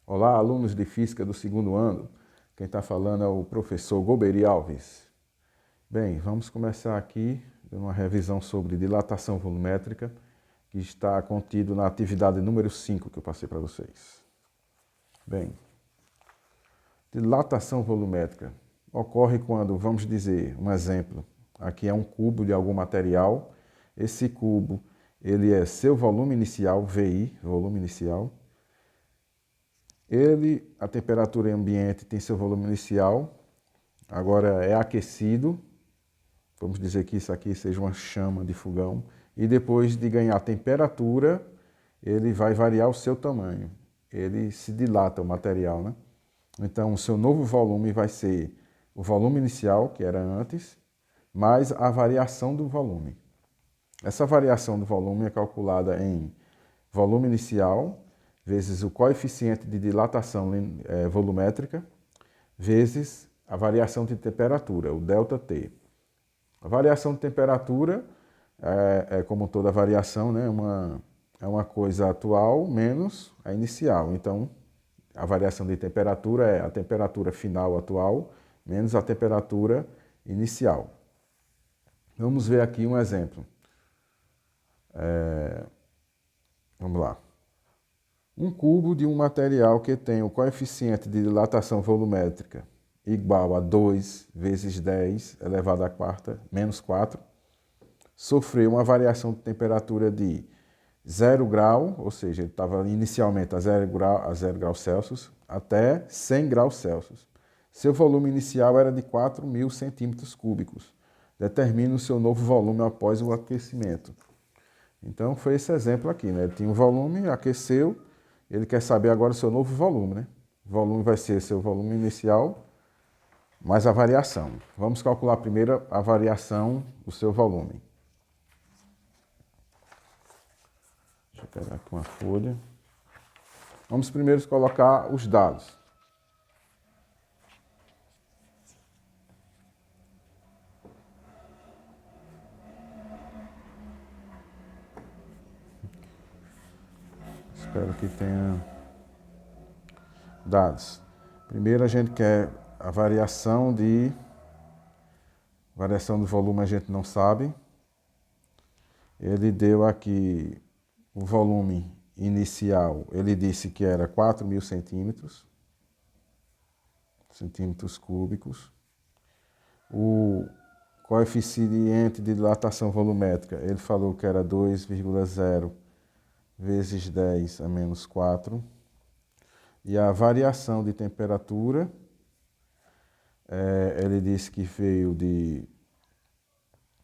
Olá, alunos de Física do segundo ano. Quem está falando é o professor Golbery Alves. Bem, vamos começar aqui uma revisão sobre dilatação volumétrica, que está contido na atividade número 5 que eu passei para vocês. Bem, dilatação volumétrica ocorre quando, vamos dizer, um exemplo, aqui é um cubo de algum material, esse cubo ele é seu volume inicial, VI, volume inicial. A temperatura ambiente tem seu volume inicial, agora é aquecido, vamos dizer que isso aqui seja uma chama de fogão, e depois de ganhar temperatura, ele vai variar o seu tamanho, ele se dilata o material, né? Então o seu novo volume vai ser o volume inicial, que era antes, mais a variação do volume. Essa variação do volume é calculada em volume inicial, vezes o coeficiente de dilatação volumétrica, vezes a variação de temperatura, o ΔT. A variação de temperatura como toda variação, né, é uma coisa atual menos a inicial. Então, a variação de temperatura é a temperatura final atual menos a temperatura inicial. Vamos ver aqui um exemplo. Vamos lá. Um cubo de um material que tem o coeficiente de dilatação volumétrica igual a 2 vezes 10 elevado à quarta, menos 4, sofreu uma variação de temperatura de 0 grau, ou seja, ele estava inicialmente a 0 graus Celsius, até 100 graus Celsius. Seu volume inicial era de 4.000 centímetros cúbicos. Determine o seu novo volume após o aquecimento. Então, foi esse exemplo aqui, né? Ele tinha um volume, aqueceu, ele quer saber agora o seu novo volume, né? O volume vai ser seu volume inicial mais a variação. Vamos calcular primeiro a variação do seu volume. Deixa eu pegar aqui uma folha. Vamos primeiro colocar os dados. Espero que tenha dados. Primeiro a gente quer a variação do volume, a gente não sabe. Ele deu aqui o volume inicial, ele disse que era 4.000 centímetros cúbicos. O coeficiente de dilatação volumétrica, ele falou que era 2,0 vezes 10 a menos 4. E a variação de temperatura, ele disse que veio de...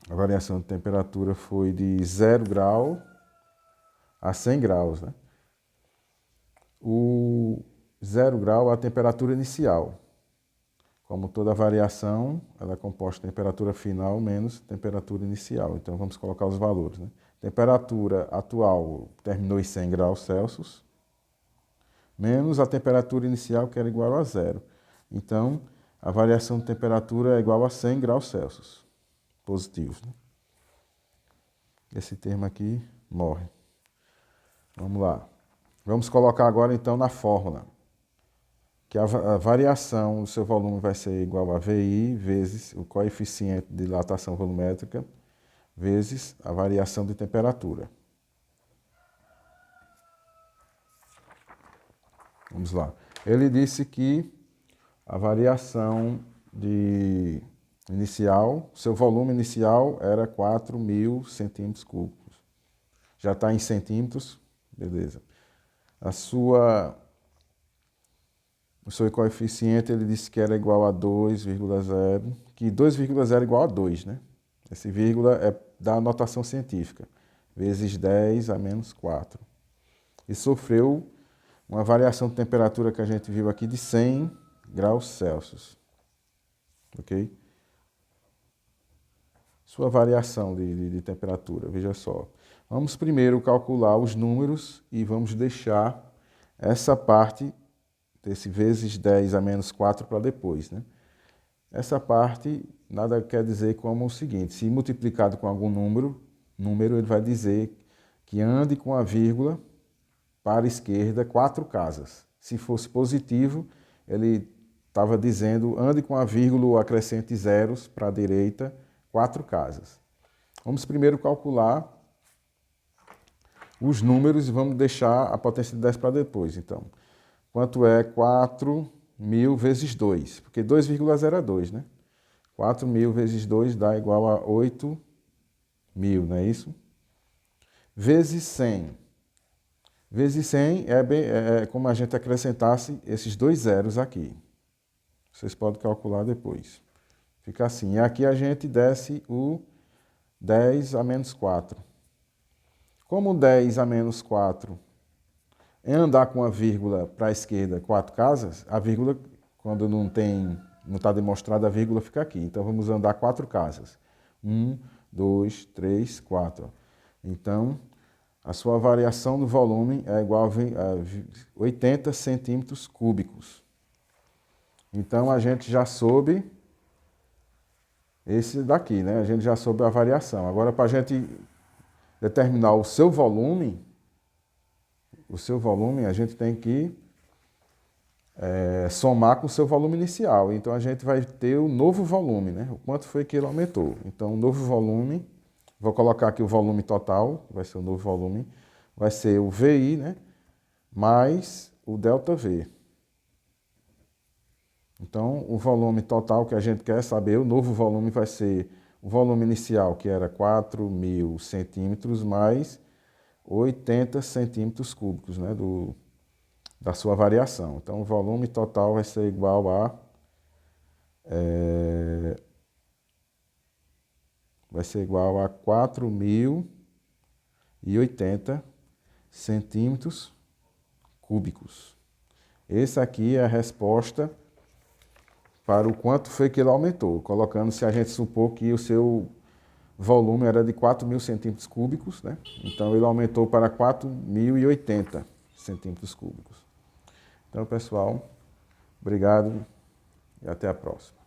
A variação de temperatura foi de 0 grau a 100 graus, né? O 0 grau é a temperatura inicial. Como toda variação, ela é composta de temperatura final menos temperatura inicial. Então vamos colocar os valores, né? Temperatura atual terminou em 100 graus Celsius, menos a temperatura inicial, que era igual a 0. Então, a variação de temperatura é igual a 100 graus Celsius, positivos, né? Esse termo aqui morre. Vamos lá. Vamos colocar agora, então, na fórmula, que a variação do seu volume vai ser igual a VI vezes o coeficiente de dilatação volumétrica vezes a variação de temperatura. Vamos lá. Ele disse que a variação inicial, seu volume inicial era 4.000 centímetros cúbicos. Já está em centímetros, beleza. O seu coeficiente, ele disse que era igual a 2,0, que 2,0 é igual a 2, né? Esse vírgula é da notação científica, vezes 10 a menos 4. E sofreu uma variação de temperatura que a gente viu aqui de 100 graus Celsius. Ok? Sua variação de temperatura, veja só. Vamos primeiro calcular os números e vamos deixar essa parte desse vezes 10 a menos 4 para depois, né? Essa parte nada quer dizer como o seguinte: se multiplicado com algum número ele vai dizer que ande com a vírgula para a esquerda 4 casas. Se fosse positivo, ele estava dizendo, ande com a vírgula ou acrescente zeros para a direita, 4 casas. Vamos primeiro calcular os números e vamos deixar a potência de 10 para depois. Então, quanto é 4.000 vezes 2? Porque 2,0 é 2, né? 4.000 vezes 2 dá igual a 8.000, não é isso? Vezes 100. Vezes 100 é como a gente acrescentasse esses 2 zeros aqui. Vocês podem calcular depois. Fica assim. E aqui a gente desce o 10 a menos 4. Como 10 a menos 4 é andar com a vírgula para a esquerda 4 casas, a vírgula, quando não está demonstrada, a vírgula fica aqui. Então vamos andar 4 casas. 1, 2, 3, 4. Então, a sua variação do volume é igual a 80 centímetros cúbicos. Então a gente já soube esse daqui, né? A gente já soube a variação. Agora, para a gente determinar o seu volume, a gente tem que somar com o seu volume inicial. Então a gente vai ter o novo volume, né? O quanto foi que ele aumentou. Então o novo volume, vou colocar aqui o volume total, vai ser o novo volume, vai ser o VI, né? Mais o ΔV. Então, o volume total que a gente quer saber, o novo volume vai ser o volume inicial, que era 4.000 centímetros, mais 80 centímetros cúbicos, né, da sua variação. Então, o volume total vai ser igual a... vai ser igual a 4.080 centímetros cúbicos. Essa aqui é a resposta para o quanto foi que ele aumentou, colocando, se a gente supor que o seu volume era de 4.000 centímetros cúbicos, né? Então ele aumentou para 4.080 centímetros cúbicos. Então, pessoal, obrigado e até a próxima.